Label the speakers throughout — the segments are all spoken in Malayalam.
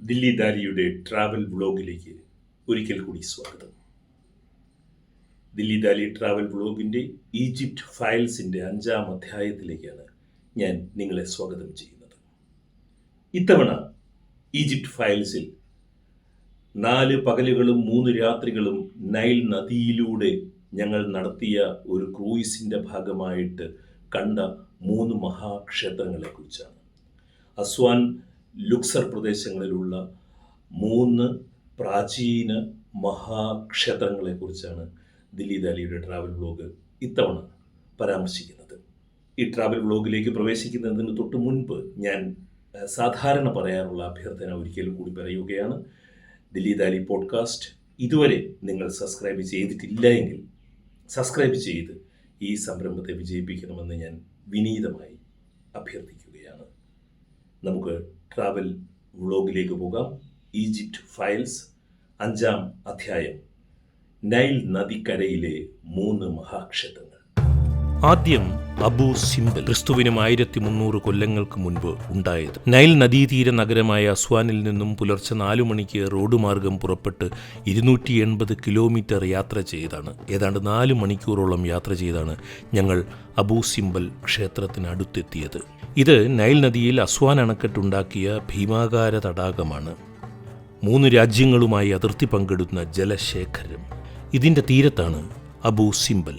Speaker 1: ദില്ലി ദാലിയുടെ ട്രാവൽ വ്ളോഗിലേക്ക് ഒരിക്കൽ കൂടി സ്വാഗതം. ദില്ലി ദാലി ട്രാവൽ വ്ളോഗിൻ്റെ ഈജിപ്റ്റ് ഫയൽസിൻ്റെ 5-ാം അധ്യായത്തിലേക്കാണ് ഞാൻ നിങ്ങളെ സ്വാഗതം ചെയ്യുന്നത്. ഇത്തവണ ഈജിപ്റ്റ് ഫയൽസിൽ 4 പകലുകളും 3 രാത്രികളും നൈൽ നദിയിലൂടെ ഞങ്ങൾ നടത്തിയ ഒരു ക്രൂയിസിൻ്റെ ഭാഗമായിട്ട് കണ്ട 3 മഹാക്ഷേത്രങ്ങളെക്കുറിച്ചാണ്. അസ്വാൻ, ലുക്സർ പ്രദേശങ്ങളിലുള്ള 3 പ്രാചീന മഹാക്ഷേത്രങ്ങളെക്കുറിച്ചാണ് ദില്ലി ദാലിയുടെ ട്രാവൽ വ്ളോഗ് ഇത്തവണ പരാമർശിക്കുന്നത്. ഈ ട്രാവൽ വ്ളോഗിലേക്ക് പ്രവേശിക്കുന്നതിന് തൊട്ട് മുൻപ് ഞാൻ സാധാരണ പറയാറുള്ള അഭ്യർത്ഥന ഒരിക്കൽ കൂടി പറയുകയാണ്. ദില്ലി ദാലി പോഡ്കാസ്റ്റ് ഇതുവരെ നിങ്ങൾ സബ്സ്ക്രൈബ് ചെയ്തിട്ടില്ല എങ്കിൽ സബ്സ്ക്രൈബ് ചെയ്ത് ഈ സംരംഭത്തെ വിജയിപ്പിക്കണമെന്ന് ഞാൻ വിനീതമായി അഭ്യർത്ഥിക്കുകയാണ്. നമുക്ക് ട്രാവൽ വ്ളോഗിലേക്ക് പോകാം. ഈജിപ്റ്റ് ഫയൽസ് 5-ാം അധ്യായം, നൈൽ നദിക്കരയിലെ 3 മഹാക്ഷേത്രങ്ങൾ.
Speaker 2: ആദ്യം അബു സിംബൽ, ക്രിസ്തുവിനും 1300 കൊല്ലങ്ങൾക്ക് മുൻപ് ഉണ്ടായത്. നൈൽ നദീതീര നഗരമായ അസ്വാനിൽ നിന്നും പുലർച്ചെ 4 മണിക്ക് റോഡ് മാർഗം പുറപ്പെട്ട് 280 കിലോമീറ്റർ യാത്ര ചെയ്താണ്, ഏതാണ്ട് 4 മണിക്കൂറോളം യാത്ര ചെയ്താണ് ഞങ്ങൾ അബു സിംബൽ ക്ഷേത്രത്തിനടുത്തെത്തിയത്. ഇത് നൈൽ നദിയിൽ അസ്വാൻ അണക്കെട്ടുണ്ടാക്കിയ ഭീമാകാര തടാകമാണ്. 3 രാജ്യങ്ങളുമായി അതിർത്തി പങ്കിടുന്ന ജലശേഖരം. ഇതിൻ്റെ തീരത്താണ് അബു സിംബൽ.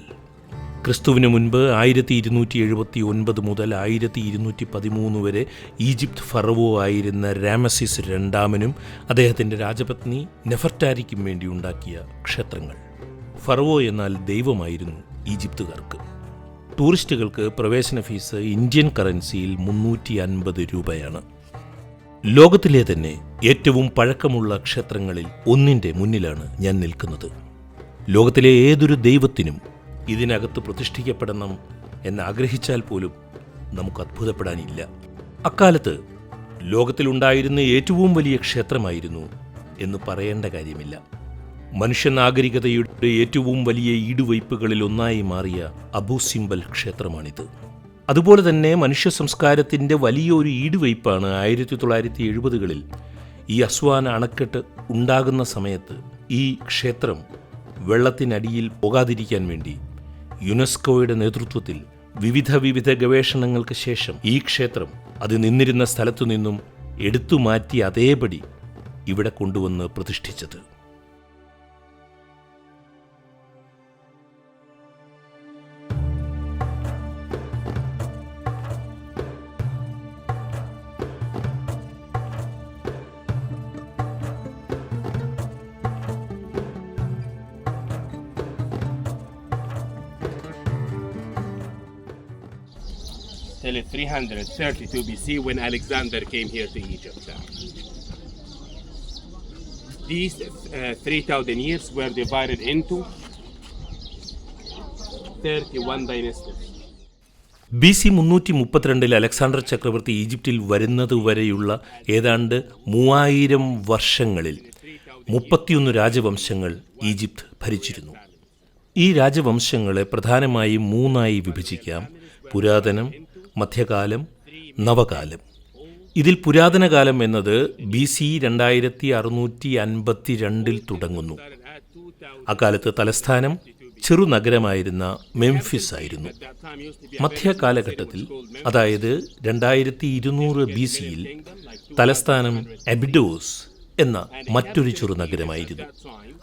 Speaker 2: ക്രിസ്തുവിന് മുൻപ് 1279 മുതൽ 1213 വരെ ഈജിപ്ത് ഫറവോ ആയിരുന്ന രാമസിസ് രണ്ടാമനും അദ്ദേഹത്തിൻ്റെ രാജപത്നി നെഫർട്ടാരിക്കും വേണ്ടി ഉണ്ടാക്കിയ ക്ഷേത്രങ്ങൾ. ഫറവോ എന്നാൽ ദൈവമായിരുന്നു ഈജിപ്തുകാർക്ക്. ടൂറിസ്റ്റുകൾക്ക് പ്രവേശന ഫീസ് ഇന്ത്യൻ കറൻസിയിൽ 350 രൂപയാണ്. ലോകത്തിലെ തന്നെ ഏറ്റവും പഴക്കമുള്ള ക്ഷേത്രങ്ങളിൽ ഒന്നിൻ്റെ മുന്നിലാണ് ഞാൻ നിൽക്കുന്നത്. ലോകത്തിലെ ഏതൊരു ദൈവത്തിനും ഇതിനകത്ത് പ്രതിഷ്ഠിക്കപ്പെടണം എന്നാഗ്രഹിച്ചാൽ പോലും നമുക്ക് അത്ഭുതപ്പെടാനില്ല. അക്കാലത്ത് ലോകത്തിലുണ്ടായിരുന്ന ഏറ്റവും വലിയ ക്ഷേത്രമായിരുന്നു എന്ന് പറയേണ്ട കാര്യമില്ല. മനുഷ്യ നാഗരികതയുടെ ഏറ്റവും വലിയ ഈടുവയ്പ്പുകളിൽ ഒന്നായി മാറിയ അബു സിംബൽ ക്ഷേത്രമാണിത്. അതുപോലെ തന്നെ മനുഷ്യ സംസ്കാരത്തിൻ്റെ വലിയൊരു ഈടുവയ്പ്പാണ് 1970കളിൽ ഈ അസ്വാൻ അണക്കെട്ട് ഉണ്ടാകുന്ന സമയത്ത് ഈ ക്ഷേത്രം വെള്ളത്തിനടിയിൽ പോകാതിരിക്കാൻ വേണ്ടി യുനെസ്കോയുടെ നേതൃത്വത്തിൽ വിവിധ ഗവേഷണങ്ങൾക്ക് ശേഷം ഈ ക്ഷേത്രം അത് നിന്നിരുന്ന സ്ഥലത്തു നിന്നും എടുത്തു മാറ്റി അതേപടി ഇവിടെ കൊണ്ടുവന്ന് പ്രതിഷ്ഠിച്ചത്.
Speaker 3: Till 332 BC when Alexander came here to Egypt. These 3,000 years were divided into 31 dynasties.
Speaker 2: BC 332 Alexander ചക്രവർത്തി ഈജിപ്തിൽ വരുന്നതുവരെയുള്ള ഏതാണ്ട് 3000 വർഷങ്ങളിൽ 31 രാജവംശങ്ങൾ ഈജിപ്ത് ഭരിച്ചിരുന്നു. ഈ രാജവംശങ്ങളെ പ്രധാനമായും 3ആയി വിഭജിക്കാം: പുരാതനം, മധ്യകാലം, നവകാലം. ഇതിൽ പുരാതന കാലം എന്നത് BC 2652 തുടങ്ങുന്നു. അക്കാലത്ത് തലസ്ഥാനം ചെറുനഗരമായിരുന്ന മെംഫിസ് ആയിരുന്നു. മധ്യകാലഘട്ടത്തിൽ, അതായത് 2200 BC തലസ്ഥാനം എബിഡോസ് എന്ന മറ്റൊരു ചെറുനഗരമായിരുന്നു.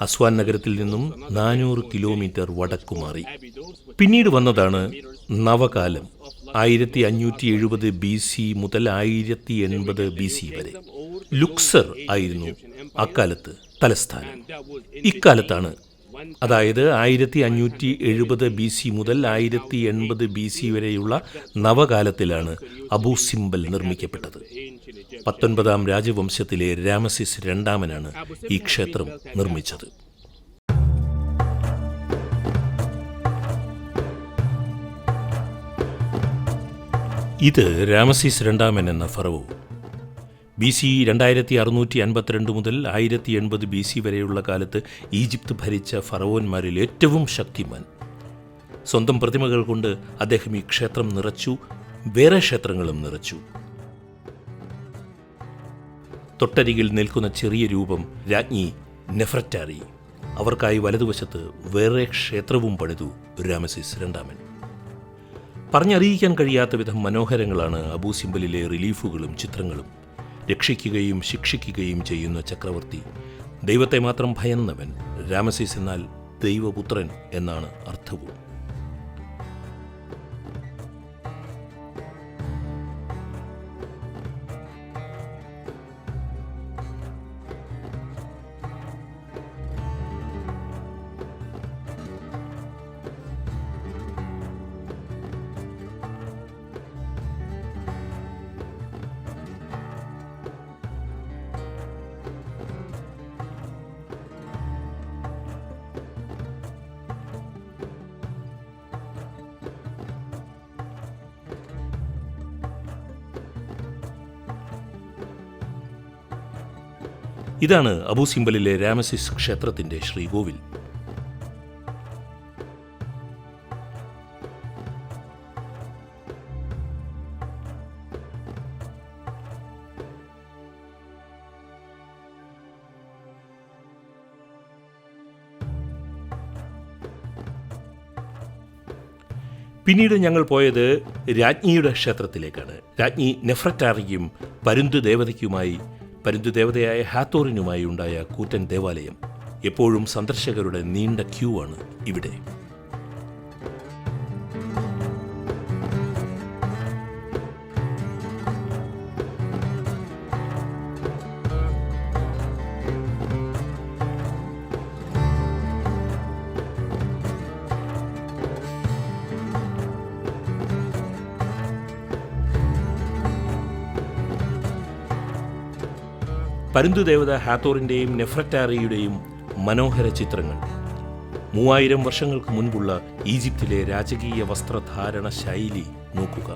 Speaker 2: അസ്വാൻ നഗരത്തിൽ നിന്നും 400 കിലോമീറ്റർ വടക്കുമാറി. പിന്നീട് വന്നതാണ് നവകാലം, 1570 BC മുതൽ 1080 BC വരെ. ലുക്സർ ആയിരുന്നു അക്കാലത്ത് തലസ്ഥാനം. ഇക്കാലത്താണ്, അതായത് 1570 BC മുതൽ 1080 BC വരെയുള്ള നവകാലത്തിലാണ് അബു സിംബൽ നിർമ്മിക്കപ്പെട്ടത്. 19ാം രാജവംശത്തിലെ രാമസിസ് രണ്ടാമനാണ് ഈ ക്ഷേത്രം നിർമ്മിച്ചത്. ഇത് രാമസിസ് രണ്ടാമൻ എന്ന ഫറവോ. BC 2652 മുതൽ 1080 BC വരെയുള്ള കാലത്ത് ഈജിപ്ത് ഭരിച്ച ഫറവോന്മാരിൽ ഏറ്റവും ശക്തിമാൻ. സ്വന്തം പ്രതിമകൾ കൊണ്ട് അദ്ദേഹം ഈ ക്ഷേത്രം നിറച്ചു, വേറെ ക്ഷേത്രങ്ങളും നിറച്ചു. തൊട്ടരികിൽ നിൽക്കുന്ന ചെറിയ രൂപം രാജ്ഞി നെഫ്രറ്റാരി. അവർക്കായി വലതുവശത്ത് വേറെ ക്ഷേത്രവും പണിതു രാമസിസ് രണ്ടാമൻ. പറഞ്ഞറിയിക്കാൻ കഴിയാത്ത വിധം മനോഹരങ്ങളാണ് അബു സിംബലിലെ റിലീഫുകളും ചിത്രങ്ങളും. രക്ഷിക്കുകയും ശിക്ഷിക്കുകയും ചെയ്യുന്ന ചക്രവർത്തി, ദൈവത്തെ മാത്രം ഭയന്നവൻ. രാമസിസ് എന്നാൽ ദൈവപുത്രൻ എന്നാണ് അർത്ഥവും. ഇതാണ് അബു സിംബലിലെ രാമസിസ് ക്ഷേത്രത്തിന്റെ ശ്രീകോവിൽ. പിന്നീട് ഞങ്ങൾ പോയത് രാജ്ഞിയുടെ ക്ഷേത്രത്തിലേക്കാണ്. രാജ്ഞി നെഫ്രറ്റാറിയും പരുന്തുദേവതയായ ഹാത്തോറിനുമായി ഉണ്ടായ കൂറ്റൻ ദേവാലയം. എപ്പോഴും സന്ദർശകരുടെ നീണ്ട ക്യൂ ആണ് ഇവിടെ. പരുന്തുദേവത ഹാത്തോറിൻ്റെയും നെഫ്രറ്റാറിയുടെയും മനോഹര ചിത്രങ്ങൾ. 3000 വർഷങ്ങൾക്ക് മുൻപുള്ള ഈജിപ്തിലെ രാജകീയ വസ്ത്രധാരണ ശൈലി നോക്കുക.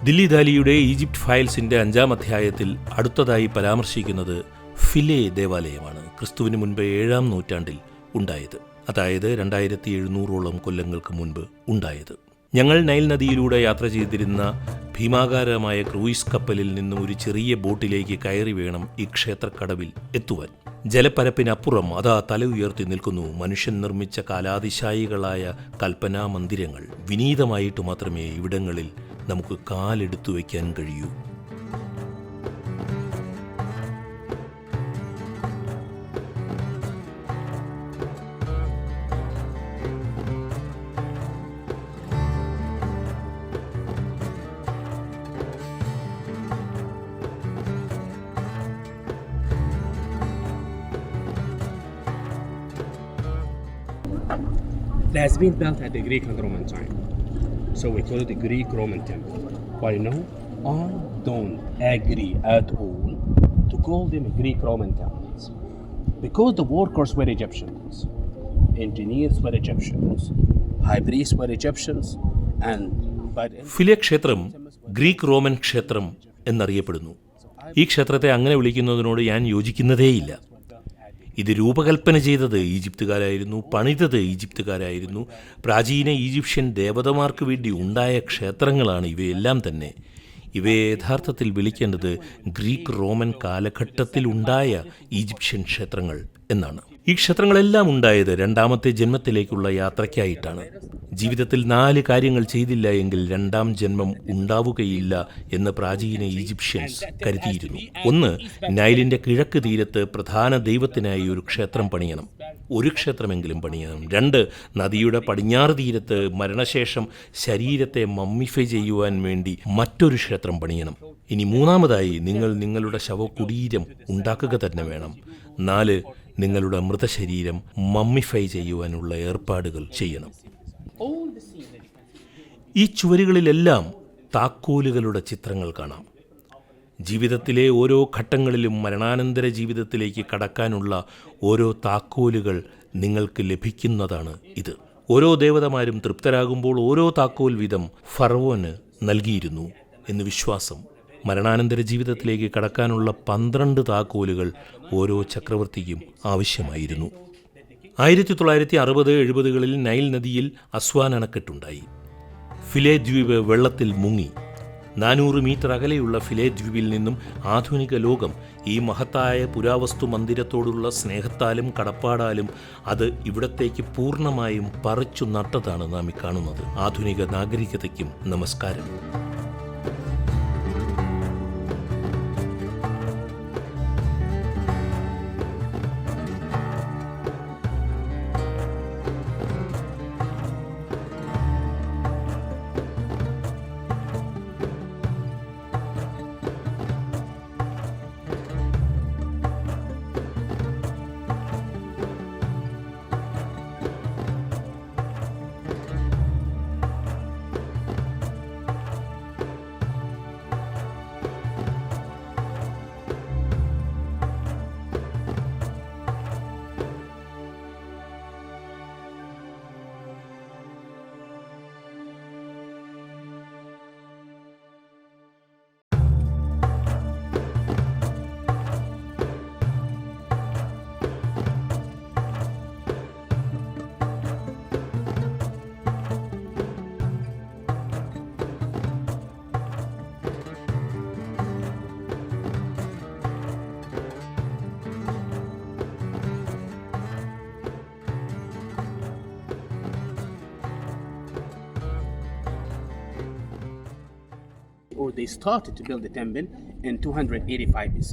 Speaker 2: ദില്ലി ദാലിയുടെ ഈജിപ്റ്റ് ഫയൽസിന്റെ 5-ാം അധ്യായത്തിൽ അടുത്തതായി പരാമർശിക്കുന്നത് ഫിലെ ദേവാലയമാണ്. ക്രിസ്തുവിന് മുൻപ് 7-ാം നൂറ്റാണ്ടിൽ ഉണ്ടായത്, അതായത് 2700ഓളം കൊല്ലങ്ങൾക്ക് മുൻപ് ഉണ്ടായത്. ഞങ്ങൾ നൈൽ നദിയിലൂടെ യാത്ര ചെയ്തിരുന്ന ഭീമാകാരമായ ക്രൂയിസ് കപ്പലിൽ നിന്നും ഒരു ചെറിയ ബോട്ടിലേക്ക് കയറി വേണം ഈ ക്ഷേത്രക്കടവിൽ എത്തുവാൻ. ജലപ്പരപ്പിനപ്പുറം അതാ തല ഉയർത്തി നിൽക്കുന്നു മനുഷ്യൻ നിർമ്മിച്ച കാലാതിശായികളായ കൽപ്പനാ മന്ദിരങ്ങൾ. വിനീതമായിട്ട് മാത്രമേ ഇവിടങ്ങളിൽ നമുക്ക് കാലെടുത്തു വയ്ക്കാൻ കഴിയൂ.
Speaker 3: It has been built at the Greek and Roman time. So we call it the Greek-Roman temple. But I don't agree at all to call them Greek-Roman temples. Because the workers were Egyptians, engineers were Egyptians, high priests were Egyptians, and
Speaker 2: file ക്ഷേത്രം ഗ്രീക്ക് റോമൻ ക്ഷേത്രം എന്നറിയപ്പെടുന്നു. ഈ ക്ഷേത്രത്തെ അങ്ങനെ വിളിക്കുന്നതിനോട് ഞാൻ യോജിക്കുന്നതേയില്ല. ഇത് രൂപകൽപ്പന ചെയ്തത് ഈജിപ്തുകാരായിരുന്നു, പണിതത് ഈജിപ്തുകാരായിരുന്നു. പ്രാചീന ഈജിപ്ഷ്യൻ ദേവതമാർക്ക് വേണ്ടി ഉണ്ടായ ക്ഷേത്രങ്ങളാണ് ഇവയെല്ലാം തന്നെ. ഇവയെ യഥാർത്ഥത്തിൽ വിളിക്കേണ്ടത് ഗ്രീക്ക് റോമൻ കാലഘട്ടത്തിൽ ഉണ്ടായ ഈജിപ്ഷ്യൻ ക്ഷേത്രങ്ങൾ എന്നാണ്. ഈ ക്ഷേത്രങ്ങളെല്ലാം ഉണ്ടായത് 2ാമത്തെ ജന്മത്തിലേക്കുള്ള യാത്രയ്ക്കായിട്ടാണ്. ജീവിതത്തിൽ 4 കാര്യങ്ങൾ ചെയ്തില്ല എങ്കിൽ 2ാം ജന്മം ഉണ്ടാവുകയില്ല എന്ന് പ്രാചീന ഈജിപ്ഷ്യൻസ് കരുതിയിരുന്നു. 1. നൈലിന്റെ കിഴക്ക് തീരത്ത് പ്രധാന ദൈവത്തിനായി ഒരു ക്ഷേത്രം പണിയണം, ഒരു ക്ഷേത്രമെങ്കിലും പണിയണം. 2. നദിയുടെ പടിഞ്ഞാറ് തീരത്ത് മരണശേഷം ശരീരത്തെ മമ്മിഫൈ ചെയ്യുവാൻ വേണ്ടി മറ്റൊരു ക്ഷേത്രം പണിയണം. ഇനി 3ാമതായി നിങ്ങൾ നിങ്ങളുടെ ശവകുടീരം ഉണ്ടാക്കുക തന്നെ വേണം. 4 നിങ്ങളുടെ മൃതശരീരം മമ്മിഫൈ ചെയ്യുവാനുള്ള ഏർപ്പാടുകൾ ചെയ്യണം. ഈ ചുവരുകളിലെല്ലാം താക്കോലുകളുടെ ചിത്രങ്ങൾ കാണാം. ജീവിതത്തിലെ ഓരോ ഘട്ടങ്ങളിലും മരണാനന്തര ജീവിതത്തിലേക്ക് കടക്കാനുള്ള ഓരോ താക്കോലുകൾ നിങ്ങൾക്ക് ലഭിക്കുന്നതാണ് ഇത്. ഓരോ ദേവതമാരും തൃപ്തരാകുമ്പോൾ ഓരോ താക്കോൽ വീതം ഫറവോന് നൽകിയിരുന്നു എന്ന് വിശ്വാസം. മരണാനന്തര ജീവിതത്തിലേക്ക് കടക്കാനുള്ള 12 താക്കോലുകൾ ഓരോ ചക്രവർത്തിക്കും ആവശ്യമായിരുന്നു. 1960-70കളിൽ നൈൽ നദിയിൽ അസ്വാൻ അണക്കെട്ടുണ്ടായി. ഫിലെ ദ്വീപ് വെള്ളത്തിൽ മുങ്ങി. 400 മീറ്റർ അകലെയുള്ള ഫിലെ ദ്വീപിൽ നിന്നും ആധുനിക ലോകം ഈ മഹത്തായ പുരാവസ്തു മന്ദിരത്തോടുള്ള സ്നേഹത്താലും കടപ്പാടാലും അത് ഇവിടത്തേക്ക് പൂർണ്ണമായും പറിച്ചു നട്ടതാണ് നാം ഈ കാണുന്നത്. ആധുനിക നാഗരികതയ്ക്കും നമസ്കാരം.
Speaker 3: Or they started to build the temple in 285 BC.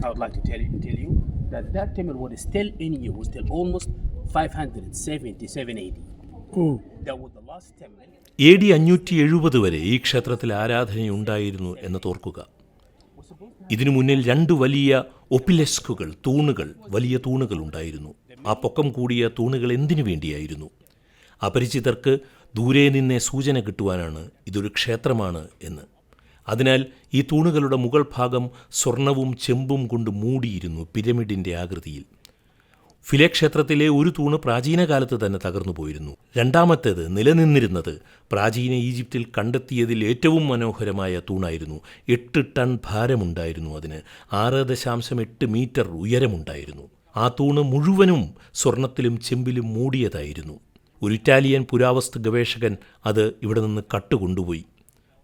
Speaker 3: I would like to tell you that temple was still in use till almost 577 AD. That was the last temple.
Speaker 2: AD 570 വരെ ഈ ക്ഷേത്രത്തിൽ ആരാധനയുണ്ടായിരുന്നു എന്ന് തോർക്കുക. ഇതിനു മുന്നിൽ 2 വലിയ ഒപ്പിലെസ്കുകൾ, തൂണുകൾ, വലിയ തൂണുകൾ ഉണ്ടായിരുന്നു. ആ പൊക്കം കൂടിയ തൂണുകൾ എന്തിനു വേണ്ടിയായിരുന്നു? അപരിചിതർക്ക് ദൂരെ നിന്നേ സൂചന കിട്ടുവാനാണ് ഇതൊരു ക്ഷേത്രമാണ് എന്ന്. അതിനാൽ ഈ തൂണുകളുടെ മുകൾ ഭാഗം സ്വർണവും ചെമ്പും കൊണ്ട് മൂടിയിരുന്നു, പിരമിഡിൻ്റെ ആകൃതിയിൽ. ഫിലെ ക്ഷേത്രത്തിലെ ഒരു തൂണ് പ്രാചീന കാലത്ത് തന്നെ തകർന്നു പോയിരുന്നു. രണ്ടാമത്തേത് നിലനിന്നിരുന്നത് പ്രാചീന ഈജിപ്തിൽ കണ്ടെത്തിയതിൽ ഏറ്റവും മനോഹരമായ തൂണായിരുന്നു. 8 ടൺ ഭാരമുണ്ടായിരുന്നു. അതിന് 6.8 മീറ്റർ ഉയരമുണ്ടായിരുന്നു. ആ തൂണ് മുഴുവനും സ്വർണത്തിലും ചെമ്പിലും മൂടിയതായിരുന്നു. ഒരു ഇറ്റാലിയൻ പുരാവസ്തു ഗവേഷകൻ അത് ഇവിടെ നിന്ന് കട്ടുകൊണ്ടുപോയി.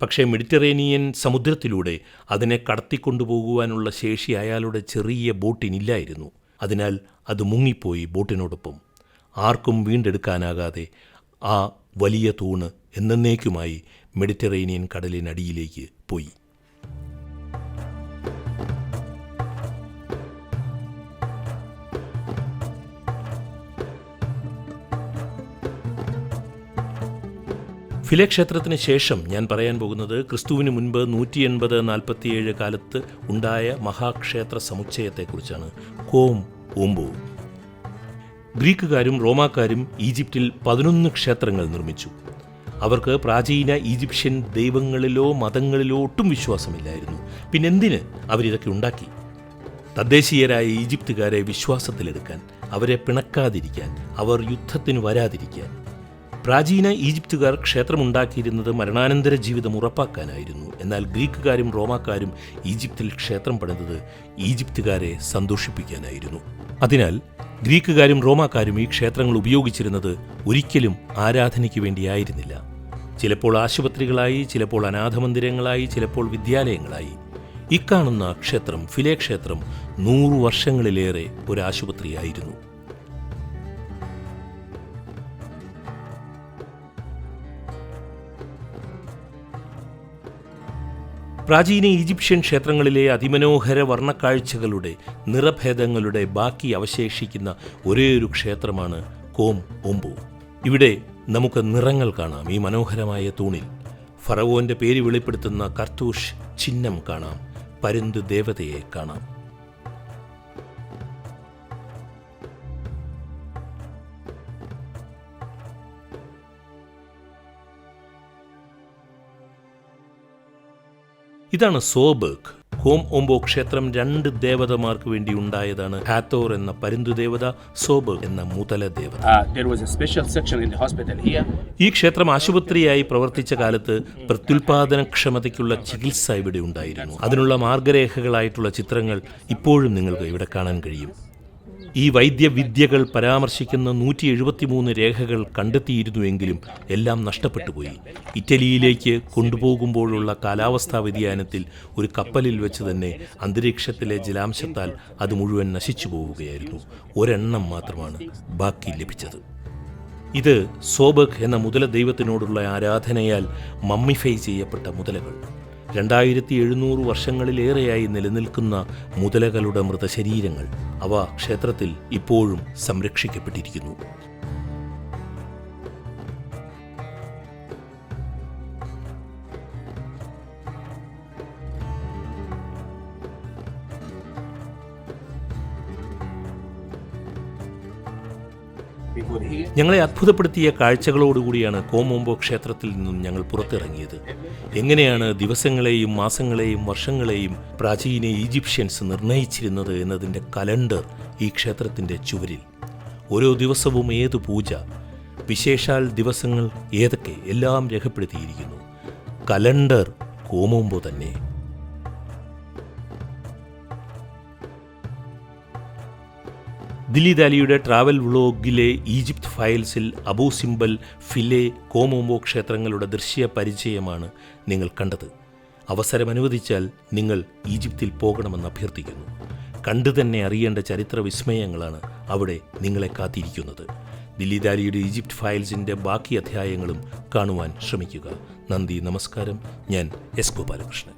Speaker 2: പക്ഷേ മെഡിറ്ററേനിയൻ സമുദ്രത്തിലൂടെ അതിനെ കടത്തിക്കൊണ്ടുപോകുവാനുള്ള ശേഷി അയാളുടെ ചെറിയ ബോട്ടിനില്ലായിരുന്നു. അതിനാൽ അത് മുങ്ങിപ്പോയി ബോട്ടിനോടൊപ്പം. ആർക്കും വീണ്ടെടുക്കാനാകാതെ ആ വലിയ തൂണ് എന്നേക്കുമായി മെഡിറ്ററേനിയൻ കടലിനടിയിലേക്ക് പോയി. ഫിലെ ക്ഷേത്രത്തിന് ശേഷം ഞാൻ പറയാൻ പോകുന്നത് ക്രിസ്തുവിന് മുൻപ് 180-47 കാലത്ത് ഉണ്ടായ മഹാക്ഷേത്ര സമുച്ചയത്തെക്കുറിച്ചാണ്. കോം ഓംബോ. ഗ്രീക്കുകാരും റോമാക്കാരും ഈജിപ്തിൽ 11 ക്ഷേത്രങ്ങൾ നിർമ്മിച്ചു. അവർക്ക് പ്രാചീന ഈജിപ്ഷ്യൻ ദൈവങ്ങളിലോ മതങ്ങളിലോ ഒട്ടും വിശ്വാസമില്ലായിരുന്നു. പിന്നെന്തിന് അവരിതൊക്കെ ഉണ്ടാക്കി? തദ്ദേശീയരായ ഈജിപ്തുകാരെ വിശ്വാസത്തിലെടുക്കാൻ, അവരെ പിണക്കാതിരിക്കാൻ, അവർ യുദ്ധത്തിന് വരാതിരിക്കാൻ. പ്രാചീന ഈജിപ്തുകാർ ക്ഷേത്രമുണ്ടാക്കിയിരുന്നത് മരണാനന്തര ജീവിതം ഉറപ്പാക്കാനായിരുന്നു. എന്നാൽ ഗ്രീക്കുകാരും റോമാക്കാരും ഈജിപ്തിൽ ക്ഷേത്രം പണിതത് ഈജിപ്തുകാരെ സന്തോഷിപ്പിക്കാനായിരുന്നു. അതിനാൽ ഗ്രീക്കുകാരും റോമാക്കാരും ഈ ക്ഷേത്രങ്ങൾ ഉപയോഗിച്ചിരുന്നത് ഒരിക്കലും ആരാധനയ്ക്ക് വേണ്ടിയായിരുന്നില്ല. ചിലപ്പോൾ ആശുപത്രികളായി, ചിലപ്പോൾ അനാഥമന്ദിരങ്ങളായി, ചിലപ്പോൾ വിദ്യാലയങ്ങളായി. ഇക്കാണുന്ന ക്ഷേത്രം, ഫിലെ ക്ഷേത്രം, 100 വർഷങ്ങളിലേറെ ഒരാശുപത്രിയായിരുന്നു. പ്രാചീന ഈജിപ്ഷ്യൻ ക്ഷേത്രങ്ങളിലെ അതിമനോഹര വർണ്ണക്കാഴ്ചകളുടെ, നിറഭേദങ്ങളുടെ ബാക്കി അവശേഷിക്കുന്ന ഒരേയൊരു ക്ഷേത്രമാണ് കോം ഓംബോ. ഇവിടെ നമുക്ക് നിറങ്ങൾ കാണാം. ഈ മനോഹരമായ തൂണിൽ ഫറവോന്റെ പേര് വെളിപ്പെടുത്തുന്ന കർത്തൂഷ് ചിഹ്നം കാണാം. പരുന്ത് ദേവതയെ കാണാം. ഇതാണ് സോബർഗ്. കോം ഓംബോ ക്ഷേത്രം 2 ദേവതമാർക്ക് വേണ്ടി ഉണ്ടായതാണ്. ഹാത്തോർ എന്ന പരുന്തു ദേവത, സോബർഗ് എന്ന മുതല ദേവത.
Speaker 3: There was a special section in the hospital here.
Speaker 2: ഈ ക്ഷേത്രം ആശുപത്രിയായി പ്രവർത്തിച്ച കാലത്ത് പ്രത്യുൽപാദനക്ഷമതയ്ക്കുള്ള ചികിത്സ ഇവിടെ ഉണ്ടായിരുന്നു. അതിനുള്ള മാർഗരേഖകളായിട്ടുള്ള ചിത്രങ്ങൾ ഇപ്പോഴും നിങ്ങൾക്ക് ഇവിടെ കാണാൻ കഴിയും. ഈ വൈദ്യവിദ്യകൾ പരാമർശിക്കുന്ന 173 രേഖകൾ കണ്ടെത്തിയിരുന്നുവെങ്കിലും എല്ലാം നഷ്ടപ്പെട്ടുപോയി. ഇറ്റലിയിലേക്ക് കൊണ്ടുപോകുമ്പോഴുള്ള കാലാവസ്ഥാ വ്യതിയാനത്തിൽ ഒരു കപ്പലിൽ വെച്ച് തന്നെ അന്തരീക്ഷത്തിലെ ജലാംശത്താൽ അത് മുഴുവൻ നശിച്ചു പോവുകയായിരുന്നു. ഒരെണ്ണം മാത്രമാണ് ബാക്കി ലഭിച്ചത്. ഇത് സോബർഗ് എന്ന മുതല ദൈവത്തിനോടുള്ള ആരാധനയാൽ മമ്മിഫൈ ചെയ്യപ്പെട്ട മുതലകൾ. 2700 വർഷങ്ങളിലേറെയായി നിലനിൽക്കുന്ന മുതലകളുടെ മൃതശരീരങ്ങൾ. അവ ക്ഷേത്രത്തിൽ ഇപ്പോഴും സംരക്ഷിക്കപ്പെട്ടിരിക്കുന്നു. ഞങ്ങളെ അത്ഭുതപ്പെടുത്തിയ കാഴ്ചകളോടുകൂടിയാണ് കോം ഓംബോ ക്ഷേത്രത്തിൽ നിന്നും ഞങ്ങൾ പുറത്തിറങ്ങിയത്. എങ്ങനെയാണ് ദിവസങ്ങളെയും മാസങ്ങളെയും വർഷങ്ങളെയും പ്രാചീന ഈജിപ്ഷ്യൻസ് നിർണയിച്ചിരുന്നത് എന്നതിൻ്റെ കലണ്ടർ ഈ ക്ഷേത്രത്തിൻ്റെ ചുവരിൽ. ഓരോ ദിവസവും ഏതു പൂജ, വിശേഷാൽ ദിവസങ്ങൾ ഏതൊക്കെ, എല്ലാം രേഖപ്പെടുത്തിയിരിക്കുന്നു. കലണ്ടർ കോം ഓംബോ തന്നെ. ദില്ലി ദാലിയുടെ ട്രാവൽ വ്ളോഗിലെ ഈജിപ്ത് ഫയൽസിൽ Abu Simbel, Philae, Kom Ombo ക്ഷേത്രങ്ങളുടെ ദൃശ്യ പരിചയമാണ് നിങ്ങൾ കണ്ടത്. അവസരമനുവദിച്ചാൽ നിങ്ങൾ ഈജിപ്തിൽ പോകണമെന്ന് അഭ്യർത്ഥിക്കുന്നു. കണ്ടു തന്നെ അറിയേണ്ട ചരിത്ര വിസ്മയങ്ങളാണ് അവിടെ നിങ്ങളെ കാത്തിരിക്കുന്നത്. ദില്ലി ദാലിയുടെ ഈജിപ്ത് ഫയൽസിൻ്റെ ബാക്കി അധ്യായങ്ങളും കാണുവാൻ ശ്രമിക്കുക. നന്ദി, നമസ്കാരം. ഞാൻ എസ് ഗോപാലകൃഷ്ണൻ.